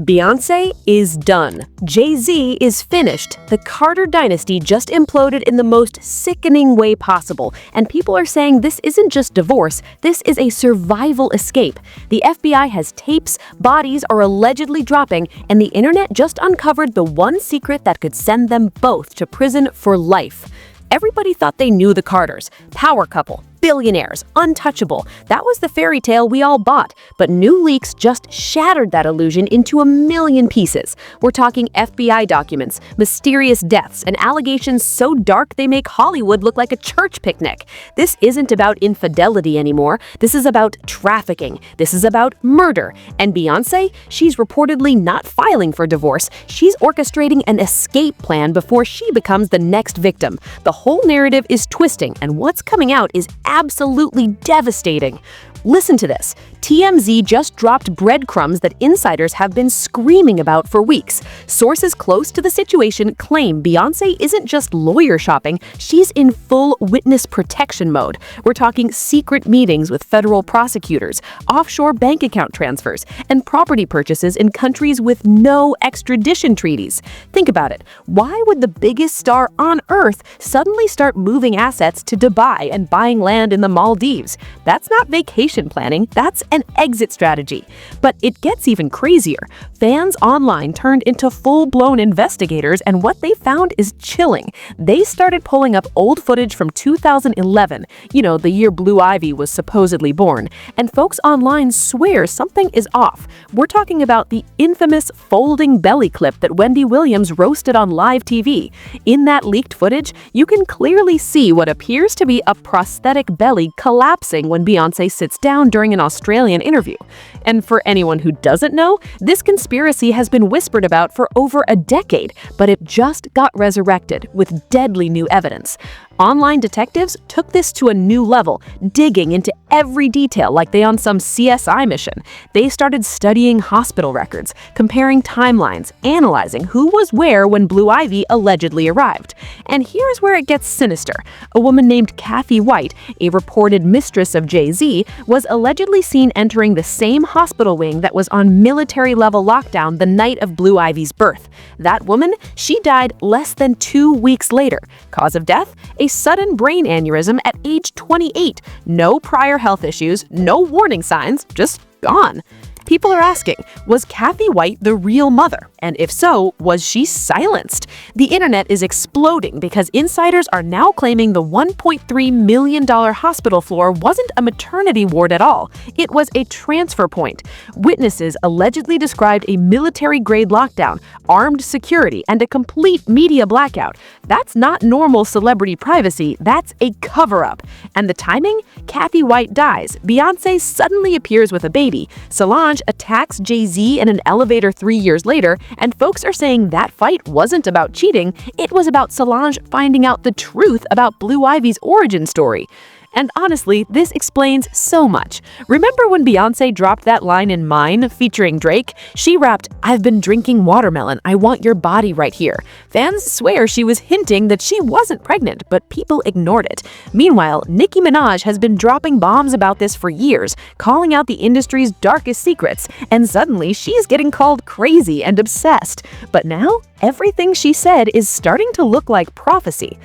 Beyoncé is done. Jay-Z is finished. The Carter dynasty just imploded in the most sickening way possible, and people are saying this isn't just divorce, this is a survival escape. The FBI has tapes, bodies are allegedly dropping, and the internet just uncovered the one secret that could send them both to prison for life. Everybody thought they knew the Carters. Power couple, billionaires, untouchable. That was the fairy tale we all bought, but new leaks just shattered that illusion into a million pieces. We're talking FBI documents, mysterious deaths, and allegations so dark they make Hollywood look like a church picnic. This isn't about infidelity anymore. This is about trafficking. This is about murder. And Beyoncé, she's reportedly not filing for divorce. She's orchestrating an escape plan before she becomes the next victim. The whole narrative is twisting, and what's coming out is absolutely devastating. Listen to this. TMZ just dropped breadcrumbs that insiders have been screaming about for weeks. Sources close to the situation claim Beyoncé isn't just lawyer shopping, she's in full witness protection mode. We're talking secret meetings with federal prosecutors, offshore bank account transfers, and property purchases in countries with no extradition treaties. Think about it. Why would the biggest star on earth suddenly start moving assets to Dubai and buying land in the Maldives? That's not vacation planning, that's an exit strategy. But it gets even crazier. Fans online turned into full-blown investigators, and what they found is chilling. They started pulling up old footage from 2011, the year Blue Ivy was supposedly born, and folks online swear something is off. We're talking about the infamous folding belly clip that Wendy Williams roasted on live TV. In that leaked footage, you can clearly see what appears to be a prosthetic belly collapsing when Beyoncé sits down during an Australian interview. And for anyone who doesn't know, this conspiracy has been whispered about for over a decade, but it just got resurrected with deadly new evidence. Online detectives took this to a new level, digging into every detail like they on some CSI mission. They started studying hospital records, comparing timelines, analyzing who was where when Blue Ivy allegedly arrived. And here's where it gets sinister. A woman named Kathy White, a reported mistress of Jay-Z, was allegedly seen entering the same hospital wing that was on military-level lockdown the night of Blue Ivy's birth. That woman, she died less than 2 weeks later. Cause of death? A sudden brain aneurysm at age 28. No prior health issues, no warning signs, just gone. People are asking, was Kathy White the real mother? And if so, was she silenced? The internet is exploding because insiders are now claiming the $1.3 million hospital floor wasn't a maternity ward at all. It was a transfer point. Witnesses allegedly described a military-grade lockdown, armed security, and a complete media blackout. That's not normal celebrity privacy, that's a cover-up. And the timing? Kathy White dies. Beyoncé suddenly appears with a baby. Solange attacks Jay-Z in an elevator 3 years later, and folks are saying that fight wasn't about cheating, it was about Solange finding out the truth about Blue Ivy's origin story. And honestly, this explains so much. Remember when Beyoncé dropped that line in Mine featuring Drake? She rapped, "I've been drinking watermelon, I want your body right here." Fans swear she was hinting that she wasn't pregnant, but people ignored it. Meanwhile, Nicki Minaj has been dropping bombs about this for years, calling out the industry's darkest secrets, and suddenly she's getting called crazy and obsessed. But now, everything she said is starting to look like prophecy.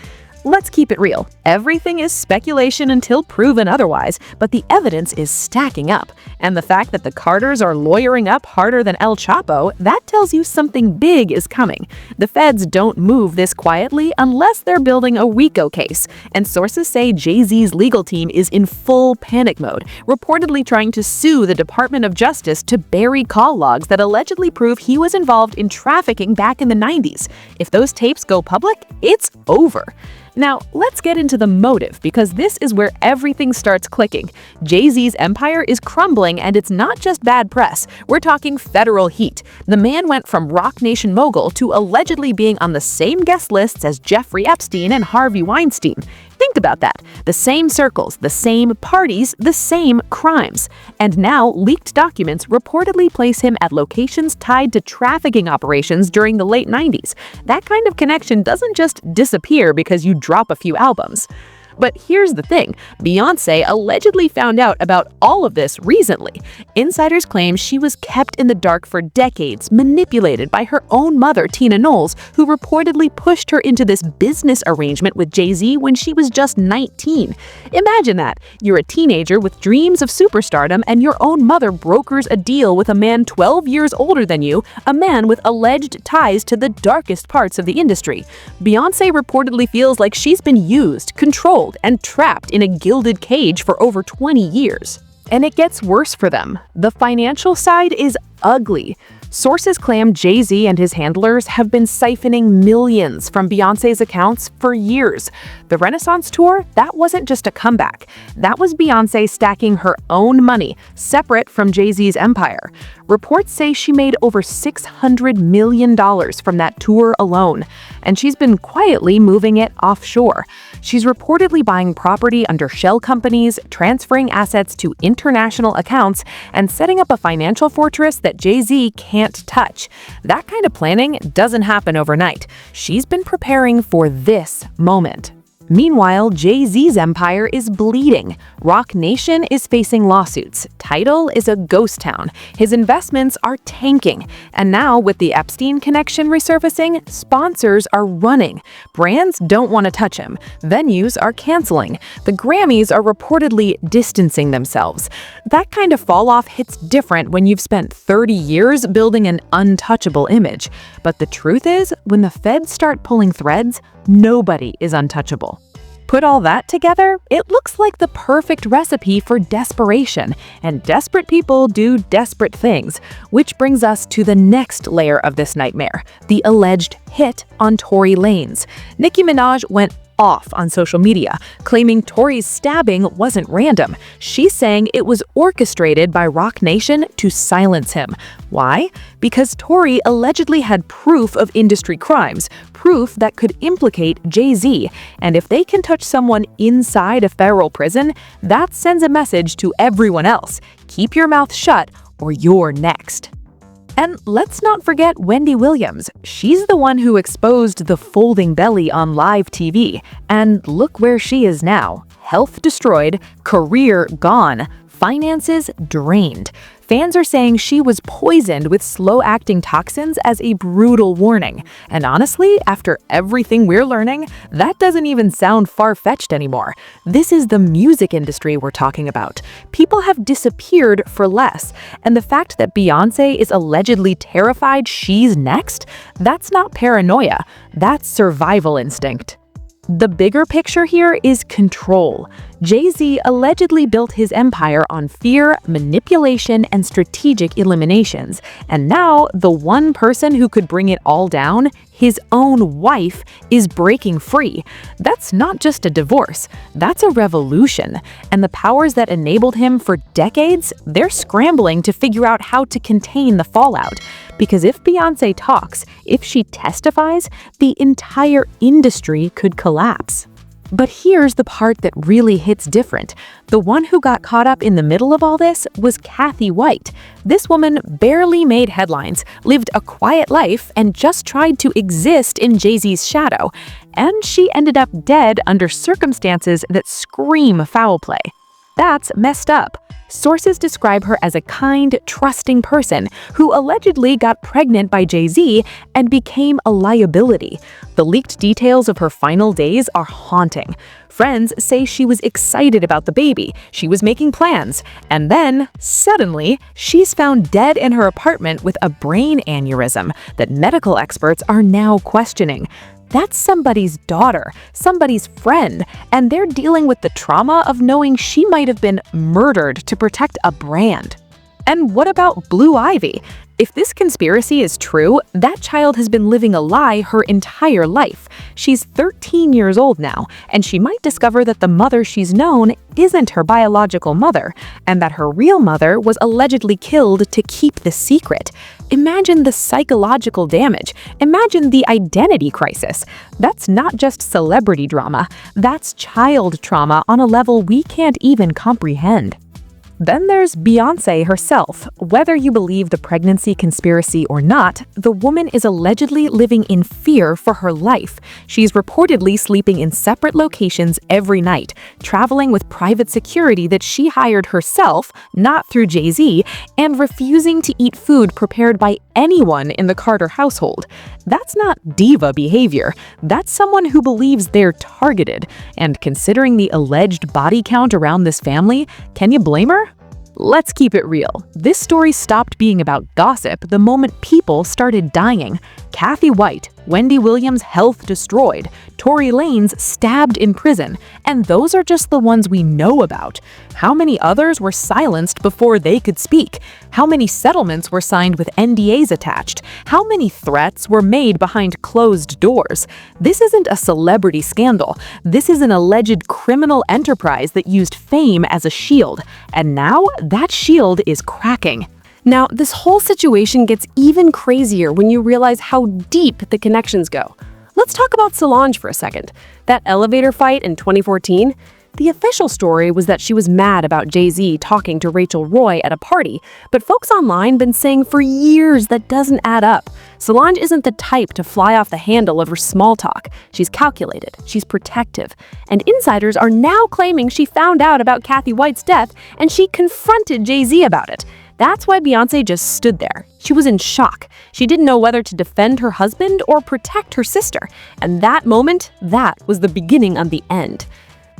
Let's keep it real. Everything is speculation until proven otherwise, but the evidence is stacking up. And the fact that the Carters are lawyering up harder than El Chapo, that tells you something big is coming. The feds don't move this quietly unless they're building a RICO case. And sources say Jay-Z's legal team is in full panic mode, reportedly trying to sue the Department of Justice to bury call logs that allegedly prove he was involved in trafficking back in the 90s. If those tapes go public, it's over. Now, let's get into the motive, because this is where everything starts clicking. Jay-Z's empire is crumbling, and it's not just bad press. We're talking federal heat. The man went from Rock Nation mogul to allegedly being on the same guest lists as Jeffrey Epstein and Harvey Weinstein. Think about that. The same circles, the same parties, the same crimes. And now, leaked documents reportedly place him at locations tied to trafficking operations during the late 90s. That kind of connection doesn't just disappear because you drop a few albums. But here's the thing, Beyoncé allegedly found out about all of this recently. Insiders claim she was kept in the dark for decades, manipulated by her own mother, Tina Knowles, who reportedly pushed her into this business arrangement with Jay-Z when she was just 19. Imagine that. You're a teenager with dreams of superstardom, and your own mother brokers a deal with a man 12 years older than you, a man with alleged ties to the darkest parts of the industry. Beyoncé reportedly feels like she's been used, controlled, and trapped in a gilded cage for over 20 years. And it gets worse for them. The financial side is ugly. Sources claim Jay-Z and his handlers have been siphoning millions from Beyoncé's accounts for years. The Renaissance tour, that wasn't just a comeback. That was Beyoncé stacking her own money, separate from Jay-Z's empire. Reports say she made over $600 million from that tour alone, and she's been quietly moving it offshore. She's reportedly buying property under shell companies, transferring assets to international accounts, and setting up a financial fortress that Jay-Z can't touch. That kind of planning doesn't happen overnight. She's been preparing for this moment. Meanwhile, Jay-Z's empire is bleeding. Roc Nation is facing lawsuits. Tidal is a ghost town. His investments are tanking. And now, with the Epstein connection resurfacing, sponsors are running. Brands don't want to touch him. Venues are canceling. The Grammys are reportedly distancing themselves. That kind of fall-off hits different when you've spent 30 years building an untouchable image. But the truth is, when the feds start pulling threads, nobody is untouchable. Put all that together, it looks like the perfect recipe for desperation, and desperate people do desperate things, which brings us to the next layer of this nightmare, the alleged hit on Tory Lanez. Nicki Minaj went off on social media, claiming Tory's stabbing wasn't random. She's saying it was orchestrated by Roc Nation to silence him. Why? Because Tory allegedly had proof of industry crimes, proof that could implicate Jay-Z. And if they can touch someone inside a federal prison, that sends a message to everyone else. Keep your mouth shut or you're next. And let's not forget Wendy Williams. She's the one who exposed the folding belly on live TV. And look where she is now. Health destroyed, career gone, finances drained. Fans are saying she was poisoned with slow-acting toxins as a brutal warning. And honestly, after everything we're learning, that doesn't even sound far-fetched anymore. This is the music industry we're talking about. People have disappeared for less. And the fact that Beyoncé is allegedly terrified she's next, that's not paranoia. That's survival instinct. The bigger picture here is control. Jay-Z allegedly built his empire on fear, manipulation, and strategic eliminations. And now, the one person who could bring it all down, his own wife, is breaking free. That's not just a divorce, that's a revolution. And the powers that enabled him for decades, they're scrambling to figure out how to contain the fallout. Because if Beyoncé talks, if she testifies, the entire industry could collapse. But here's the part that really hits different. The one who got caught up in the middle of all this was Kathy White. This woman barely made headlines, lived a quiet life, and just tried to exist in Jay-Z's shadow. And she ended up dead under circumstances that scream foul play. That's messed up. Sources describe her as a kind, trusting person who allegedly got pregnant by Jay-Z and became a liability. The leaked details of her final days are haunting. Friends say she was excited about the baby, she was making plans, and then, suddenly, she's found dead in her apartment with a brain aneurysm that medical experts are now questioning. That's somebody's daughter, somebody's friend, and they're dealing with the trauma of knowing she might have been murdered to protect a brand. And what about Blue Ivy? If this conspiracy is true, that child has been living a lie her entire life. She's 13 years old now, and she might discover that the mother she's known isn't her biological mother, and that her real mother was allegedly killed to keep the secret. Imagine the psychological damage. Imagine the identity crisis. That's not just celebrity drama. That's child trauma on a level we can't even comprehend. Then there's Beyoncé herself. Whether you believe the pregnancy conspiracy or not, the woman is allegedly living in fear for her life. She's reportedly sleeping in separate locations every night, traveling with private security that she hired herself, not through Jay-Z, and refusing to eat food prepared by anyone in the Carter household. That's not diva behavior. That's someone who believes they're targeted. And considering the alleged body count around this family, can you blame her? Let's keep it real. This story stopped being about gossip the moment people started dying. Kathy White, Wendy Williams' health destroyed, Tory Lanez stabbed in prison, and those are just the ones we know about. How many others were silenced before they could speak? How many settlements were signed with NDAs attached? How many threats were made behind closed doors? This isn't a celebrity scandal. This is an alleged criminal enterprise that used fame as a shield, and now that shield is cracking. Now, this whole situation gets even crazier when you realize how deep the connections go. Let's talk about Solange for a second. That elevator fight in 2014, the official story was that she was mad about Jay-Z talking to Rachel Roy at a party, but folks online been saying for years that doesn't add up. Solange isn't the type to fly off the handle over small talk. She's calculated, she's protective, and insiders are now claiming she found out about Kathy White's death and she confronted Jay-Z about it. That's why Beyoncé just stood there. She was in shock. She didn't know whether to defend her husband or protect her sister. And that moment, that was the beginning of the end.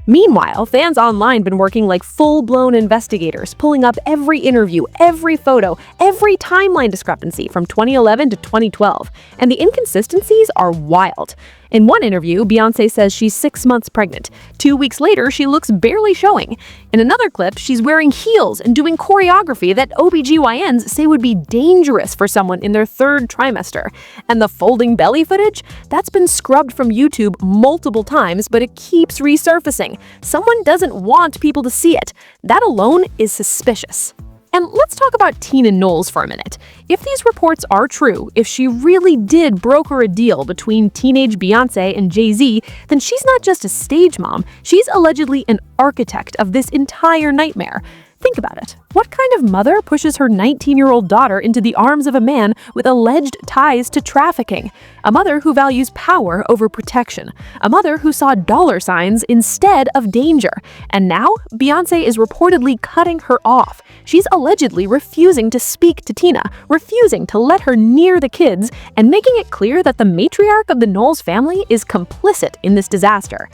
Meanwhile, fans online been working like full-blown investigators, pulling up every interview, every photo, every timeline discrepancy from 2011 to 2012. And the inconsistencies are wild. In one interview, Beyoncé says she's 6 months pregnant. 2 weeks later, she looks barely showing. In another clip, she's wearing heels and doing choreography that OBGYNs say would be dangerous for someone in their 3rd trimester. And the folding belly footage? That's been scrubbed from YouTube multiple times, but it keeps resurfacing. Someone doesn't want people to see it. That alone is suspicious. And let's talk about Tina Knowles for a minute. If these reports are true, if she really did broker a deal between teenage Beyoncé and Jay-Z, then she's not just a stage mom, she's allegedly an architect of this entire nightmare. Think about it. What kind of mother pushes her 19-year-old daughter into the arms of a man with alleged ties to trafficking? A mother who values power over protection. A mother who saw dollar signs instead of danger. And now, Beyoncé is reportedly cutting her off. She's allegedly refusing to speak to Tina, refusing to let her near the kids, and making it clear that the matriarch of the Knowles family is complicit in this disaster.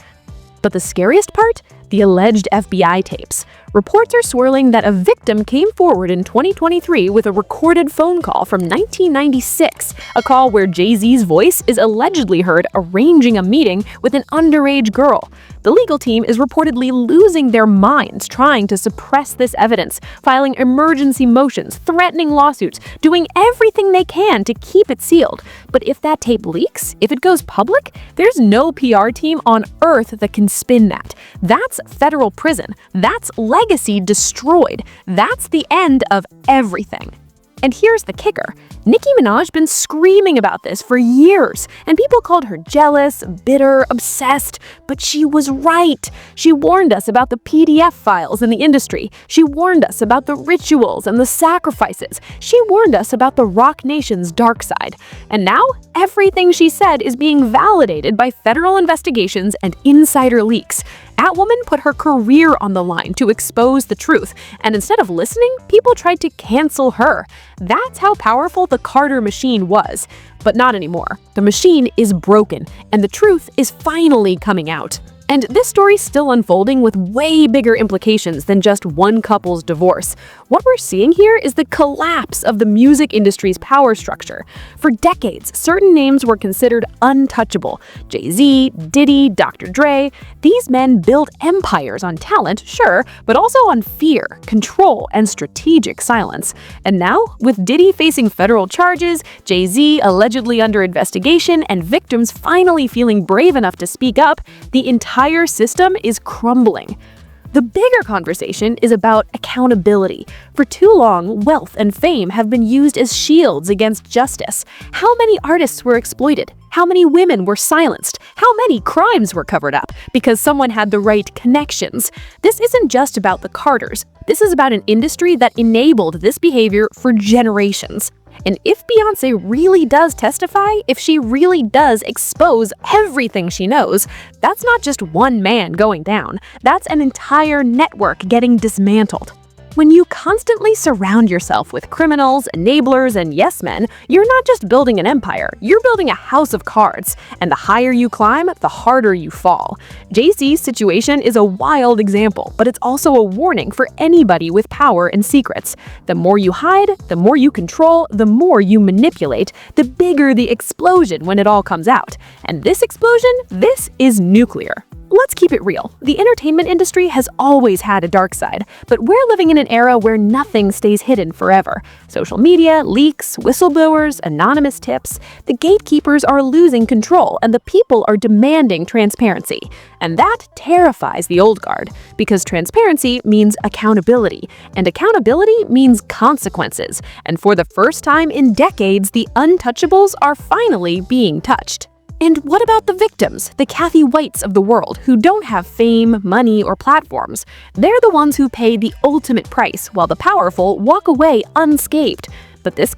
But the scariest part? The alleged FBI tapes. Reports are swirling that a victim came forward in 2023 with a recorded phone call from 1996, a call where Jay-Z's voice is allegedly heard arranging a meeting with an underage girl. The legal team is reportedly losing their minds trying to suppress this evidence, filing emergency motions, threatening lawsuits, doing everything they can to keep it sealed. But if that tape leaks, if it goes public, there's no PR team on earth that can spin that. That's federal prison. That's legacy destroyed. That's the end of everything. And here's the kicker. Nicki Minaj been screaming about this for years, and people called her jealous, bitter, obsessed, but she was right. She warned us about the PDF files in the industry. She warned us about the rituals and the sacrifices. She warned us about the Roc Nation's dark side. And now, everything she said is being validated by federal investigations and insider leaks. Catwoman put her career on the line to expose the truth, and instead of listening, people tried to cancel her. That's how powerful the Carter machine was. But not anymore. The machine is broken, and the truth is finally coming out. And this story's still unfolding with way bigger implications than just one couple's divorce. What we're seeing here is the collapse of the music industry's power structure. For decades, certain names were considered untouchable. Jay-Z, Diddy, Dr. Dre. These men built empires on talent, sure, but also on fear, control, and strategic silence. And now, with Diddy facing federal charges, Jay-Z allegedly under investigation, and victims finally feeling brave enough to speak up, the entire system is crumbling. The bigger conversation is about accountability. For too long, wealth and fame have been used as shields against justice. How many artists were exploited? How many women were silenced? How many crimes were covered up because someone had the right connections? This isn't just about the Carters. This is about an industry that enabled this behavior for generations. And if Beyoncé really does testify, if she really does expose everything she knows, that's not just one man going down. That's an entire network getting dismantled. When you constantly surround yourself with criminals, enablers, and yes men, you're not just building an empire, you're building a house of cards. And the higher you climb, the harder you fall. Jay-Z's situation is a wild example, but it's also a warning for anybody with power and secrets. The more you hide, the more you control, the more you manipulate, the bigger the explosion when it all comes out. And this explosion, this is nuclear. Let's keep it real. The entertainment industry has always had a dark side, but we're living in an era where nothing stays hidden forever. Social media, leaks, whistleblowers, anonymous tips. The gatekeepers are losing control and the people are demanding transparency. And that terrifies the old guard, because transparency means accountability, and accountability means consequences. And for the first time in decades, the untouchables are finally being touched. And what about the victims, the Kathy Whites of the world, who don't have fame, money, or platforms? They're the ones who pay the ultimate price, while the powerful walk away unscathed. But this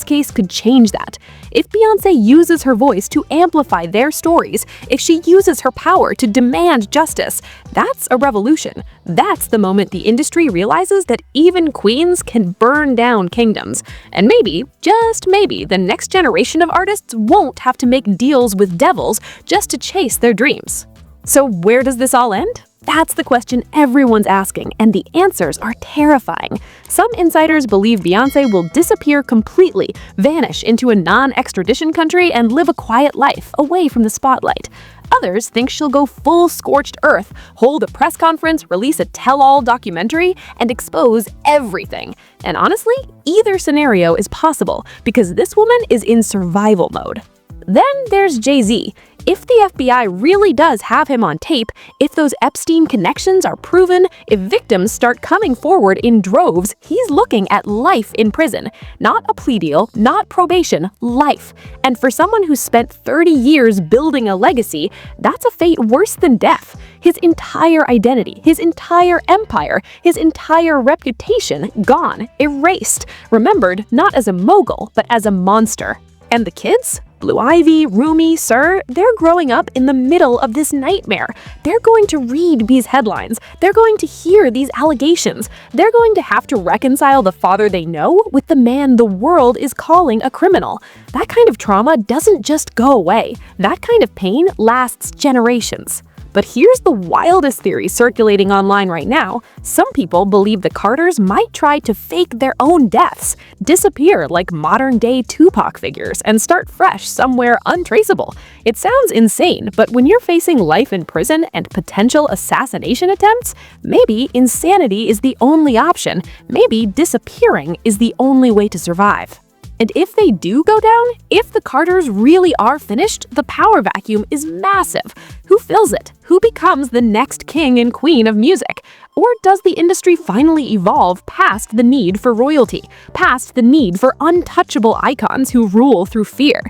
case could change that. If Beyoncé uses her voice to amplify their stories, if she uses her power to demand justice, that's a revolution. That's the moment the industry realizes that even queens can burn down kingdoms. And maybe, just maybe, the next generation of artists won't have to make deals with devils just to chase their dreams. So where does this all end? That's the question everyone's asking, and the answers are terrifying. Some insiders believe Beyoncé will disappear completely, vanish into a non-extradition country, and live a quiet life away from the spotlight. Others think she'll go full scorched earth, hold a press conference, release a tell-all documentary, and expose everything. And honestly, either scenario is possible, because this woman is in survival mode. Then there's Jay-Z. If the FBI really does have him on tape, if those Epstein connections are proven, if victims start coming forward in droves, he's looking at life in prison. Not a plea deal, not probation, life. And for someone who's spent 30 years building a legacy, that's a fate worse than death. His entire identity, his entire empire, his entire reputation gone, erased, remembered not as a mogul, but as a monster. And the kids? Blue Ivy, Rumi, Sir, they're growing up in the middle of this nightmare. They're going to read these headlines. They're going to hear these allegations. They're going to have to reconcile the father they know with the man the world is calling a criminal. That kind of trauma doesn't just go away. That kind of pain lasts generations. But here's the wildest theory circulating online right now. Some people believe the Carters might try to fake their own deaths, disappear like modern-day Tupac figures, and start fresh somewhere untraceable. It sounds insane, but when you're facing life in prison and potential assassination attempts, maybe insanity is the only option. Maybe disappearing is the only way to survive. And if they do go down, if the Carters really are finished, the power vacuum is massive. Who fills it? Who becomes the next king and queen of music? Or does the industry finally evolve past the need for royalty, past the need for untouchable icons who rule through fear?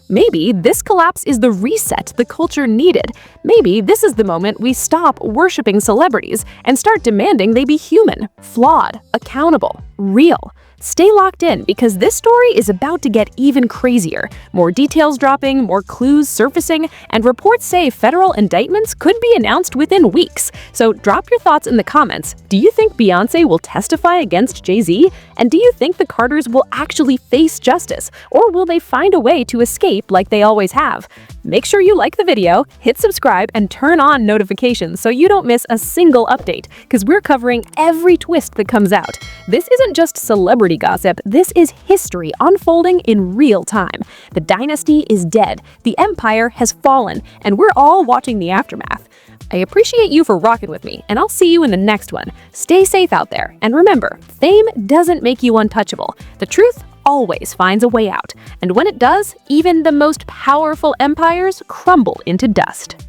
Maybe this collapse is the reset the culture needed. Maybe this is the moment we stop worshiping celebrities and start demanding they be human, flawed, accountable, real. Stay locked in, because this story is about to get even crazier. More details dropping, more clues surfacing, and reports say federal indictments could be announced within weeks. So drop your thoughts in the comments. Do you think Beyoncé will testify against Jay-Z? And do you think the Carters will actually face justice? Or will they find a way to escape like they always have? Make sure you like the video, hit subscribe, and turn on notifications so you don't miss a single update, because we're covering every twist that comes out. This isn't just celebrity gossip, this is history unfolding in real time. The dynasty is dead, the empire has fallen, and we're all watching the aftermath. I appreciate you for rocking with me, and I'll see you in the next one. Stay safe out there, and remember, fame doesn't make you untouchable. The truth always finds a way out, and when it does, even the most powerful empires crumble into dust.